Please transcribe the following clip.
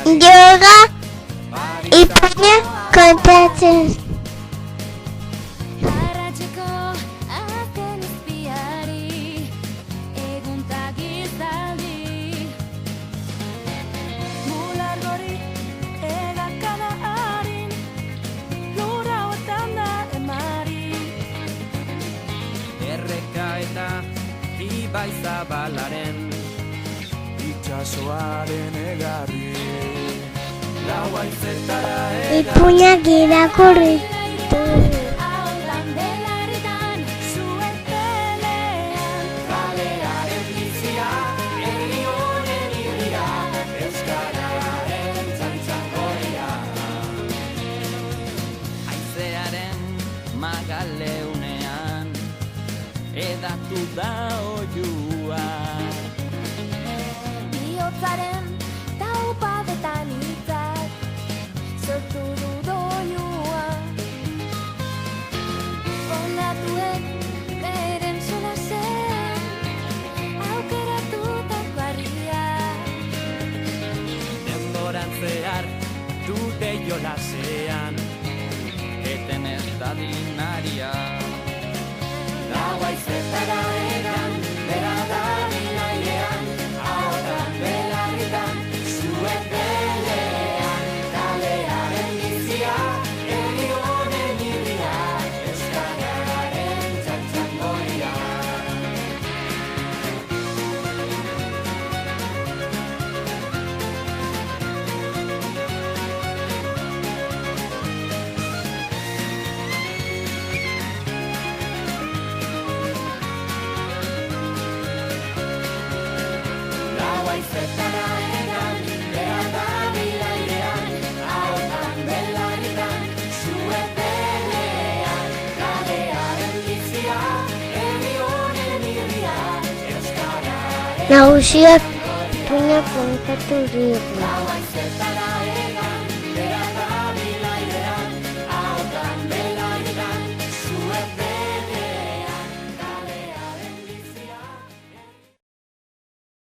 Yoga ipuña kontatzen. Ibai zabalaren itxasoaren egarri lau haizetara Ipuñak irakurritu. kalearen bizia herri honen irria euskararen txantxangoria haizearen magaleunean edatu da oiua Biotzaren taupadetan hitzak sortu du doinua Ondatuen beren solasean aukeratutako harria denboran zehar dute jolasean eten ez da dinaria lau haizetara egan bera da binailean ahotan belarritan zuen belean kalearen bizia herri honen irria euskararen txantxangoria haizetara egan, bera da bilailean, ahotan belarritan, zuen belean, kalearen bizia, herri honen irria, euskararen Nagusiak ipuña kontatu digu. haizetara